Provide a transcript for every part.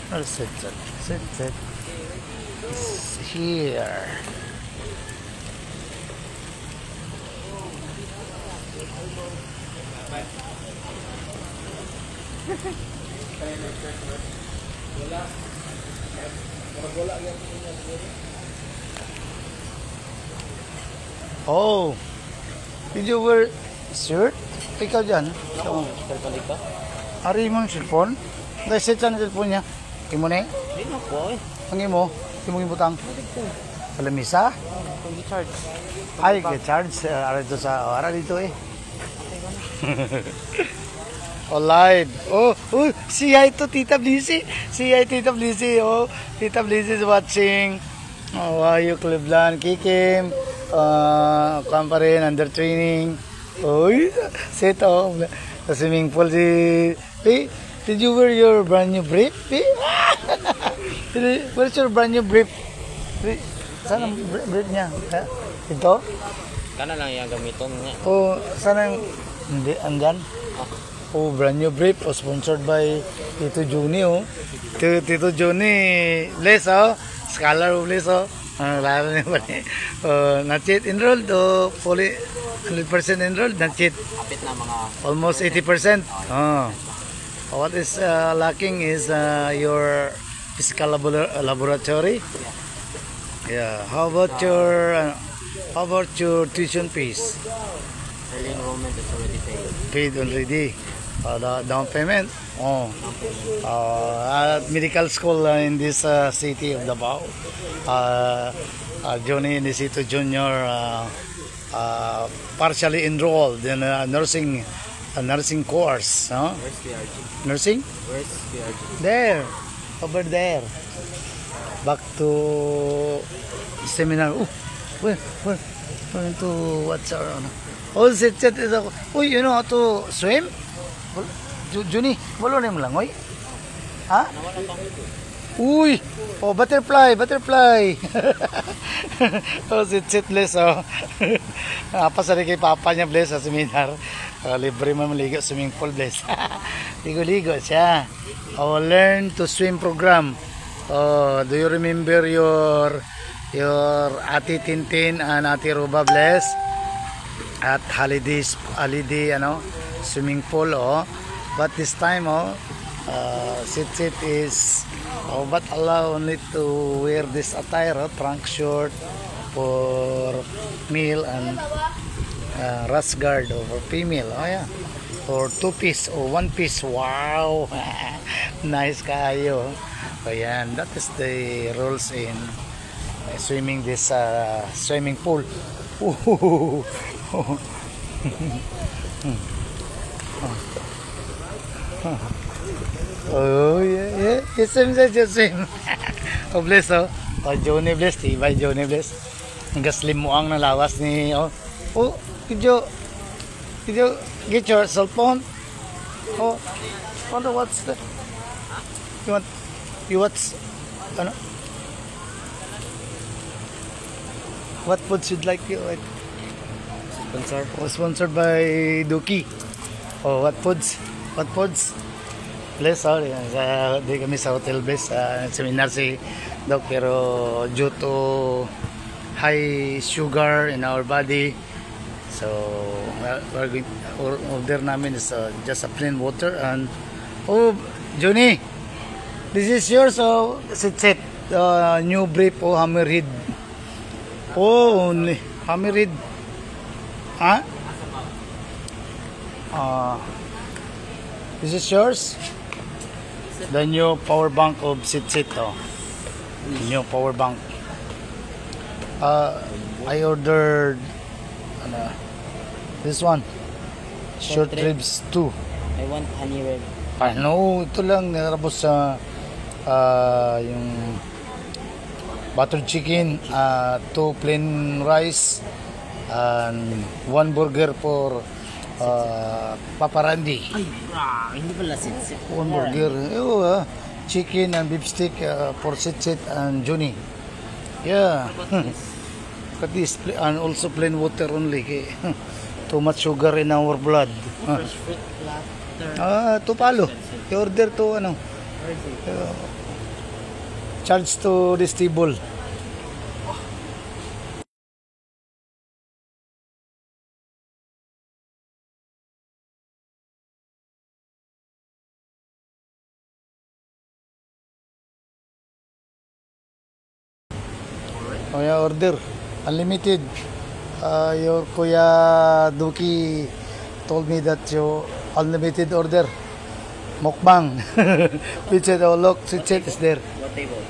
Sit, sit, sit, sit. It's here. Oh, did you wear shirt? Ikaw dyan? Ako, cellphone dito. Ari mo yung cellphone? Dahil set sa cellphone niya. Imo na eh? Hindi na po eh. Ang imo? Imo yung butang? Palamisa? Kung charge. Ay, get-charge. Ara dito sa... Ara dito eh. Oh, live. Oh, see hi to Tita Blissy. See hi Tita Blissy. Oh, Tita Blissy is watching. Oh, why you Cleveland? Kikim. Kuhan pa rin, under training. Oh, set oh. Sa swimming pool si... Hey, did you wear your brand new brief? Hey? Where's your brand new brief? Saan ang brief niya? Ito? Kana lang yung gamiton niya. Oh, saan ang... Hindi, andyan? Oh, brand new brief. Oh, sponsored by Tito Juni, oh. Tito Juni, Bless, oh. Scholar of Bless, oh. Lalo niya ba niya. Not yet enrolled, oh. Fully 100% enrolled, not yet. Kapit na mga... Almost 80%. Oh. What is lacking is your physical laboratory. Yeah. How about your tuition fees? Early enrollment is already paid. Paid already. The down payment. Oh. At medical school in this city of Davao. Johnny Inisito Jr. Partially enrolled in a nursing course. Huh? Where's PRG? Nursing? Where's PRG? There. Over there. Back to seminar. Where to what's our oh, sit is ako. Uy, you know how to swim? Juni, wala na mo lang, oy. Ha? Uy, oh, butterfly. Oh, sit, Bless, oh. Napasari kay Papa niya, Bless, sa seminar. Libre man maligo, swimming pool, Bless. Ligo-ligo siya. Oh, learn to swim program. Oh, do you remember your Ate Tintin and Ate Ruba, Bless? At holiday, swimming pool, oh. But this time, sit is, but allow only to wear this attire, trunk short for male and rash guard for female, oh yeah, or two-piece or one-piece. Wow. Nice kayo. So yan, that is the rules in swimming this swimming pool. Oh yeah, you swim. Oh, Bless, oh. Oh, Johnny Bless, tibay Johnny Bless. Ang gaslim mo ang nalawas ni, oh. Oh, did you get your cell phone? Oh, wonder what's the, you what's, ano? What foods you'd like you like? Sponsor? Oh, sponsored by Duki. Oh, what foods? Bless, oh, di kami sa Hotel Bless, seminar si Doc, pero due to high sugar in our body, so we're going, order namin is just a plain water. And oh, Johnny, this is yours. So sit, new brief, oh, Hammerhead. Oh, only Hammerhead. Huh? This is yours. The new power bank of sit, oh. New power bank. I ordered this one. Short ribs 2. I want honey red. No, ito lang nilabos sa yung butter chicken, 2 plain rice, and 1 burger for Paparandi. Ay, hindi pala sit. 1 burger. Chicken and beef steak for sit and Johnny. Yeah. Look at this. And also plain water only. Too much sugar in our blood. Fresh fruit platter. To palo. I order to ano. Charge to this table. Oh yeah, order. Unlimited. Your Kuya Duki told me that you unlimited order. Mukbang. Picture, oh look, Switchet is there. What table?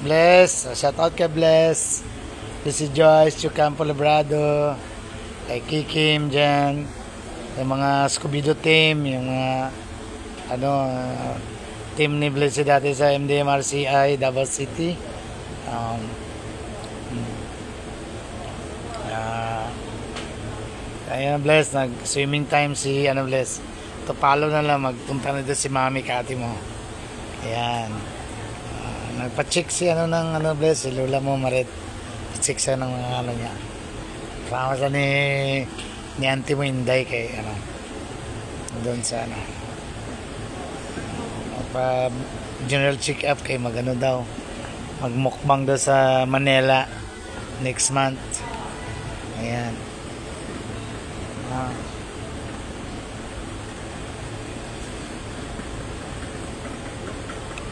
Bless, shout out kay Bless. This is Joyce, Chucampo Labrado, kay Kikim dyan, yung mga Scooby-Doo team, yung mga team ni Bless dati sa MDMRCI, Davao City. Ayun, Bless, nag-swimming time si Bless. Tupalo na lang, magpunta na doon si Mami Kati mo. Ayan. Nagpa-check si Bless, si Lola mo Maret. Pa-check siya ng mga niya. Kasama siya ni auntie mo Inday kay doon sa pa general check up kay magano daw magmukbang doon sa Manila next month. Ayan.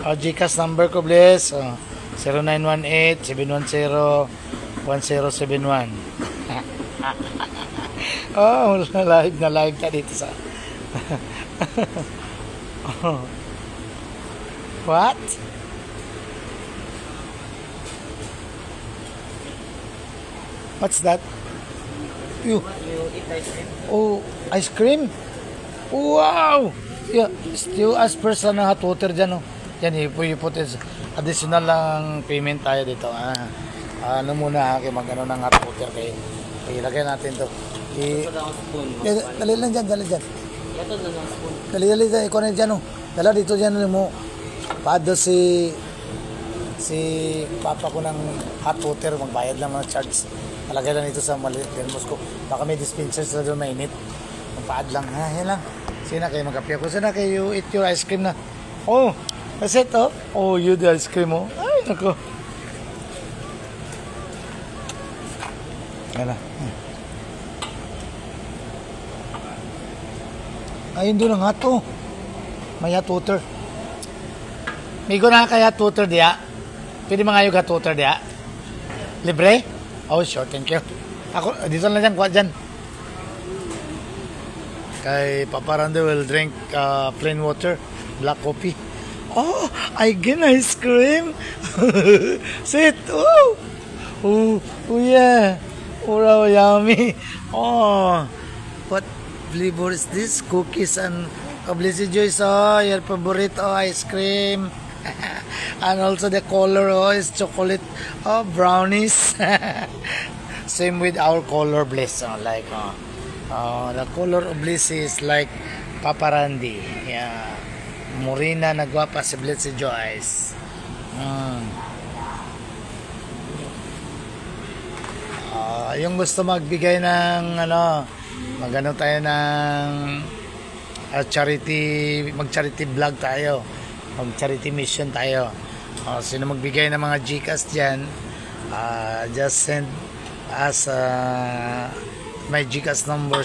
GCash number ko, bless. 0918-710-1071. Oh, live ka dito sa What? What's that? You eat ice cream? Oh, ice cream? Wow! Yeah, still as person na hot water dyan, oh. Yan, you put it, additional lang payment tayo dito. Ano muna, mag-ano ng hot water kayo. Ilagay natin to. Ito na ang spoon. Dali lang dyan, dali dyan. Ito na ang spoon. Dali dyan, ikaw na dyan, oh. Dala dito dyan mo. Paado si papa ko ng hot water, magbayad lang ng charge. Talagay lang ito sa Delmos ko. Baka may dispenser sa doon mainit. Magpaad lang, ha? Yan lang. Sina kayo mag-apya ko. Sina kayo eat your ice cream na. Oh, that's it, oh. Oh, you the ice cream, oh. Ay, nako. Yan na. Ayun doon ang hot, oh. May hot water. Migo na kaya hot water diya. Pwede mga yung hot water diya. Libre? Oh, sure, thank you. Ako, dito na dyan, kuha dyan. Kay Papa Randy will drink plain water, black coffee. Oh, I get ice cream. Sit. Oh. Oh, yeah. Oh, yummy. Oh, what flavor is this? Cookies and Blessed Joyce. Oh, your favorite ice cream. And also the color, oh, is chocolate. Oh, brownies. Same with our color, Bliss. Oh, like, the color of Bliss is like Papa Randy. Yeah. Morena na guwapa si Blessed Joyce. Yung gusto magbigay ng magano tayo ng mag-charity vlog tayo. Mag-charity mission tayo. Sino magbigay ng mga GCash dyan, just send us my GCash number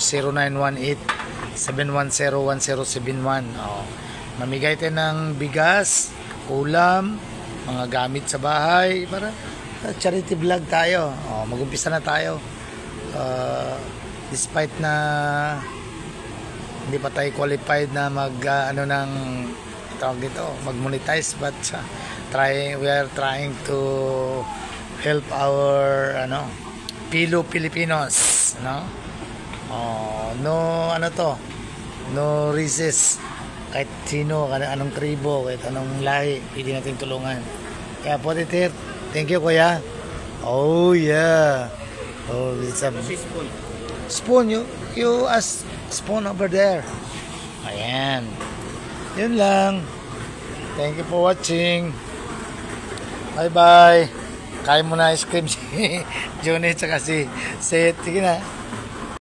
0918-710-1071. Mamigay tayo ng bigas, ulam, mga gamit sa bahay para charity vlog tayo. Mag-umpisa na tayo. Despite na hindi pa tayo qualified na ng tawag dito, mag-monetize, but we are trying to help our Filipinos, no? No resist. Kahit sino, anong tribo, kahit anong lahi, pwede natin tulungan. Kaya po, thank you, kuya. Oh, yeah. Oh, it's a spoon. You ask spoon over there. Ayan. Yun lang. Thank you for watching. Bye-bye. Kain mo na ice cream si Johnny tsaka si Seth. Sige na.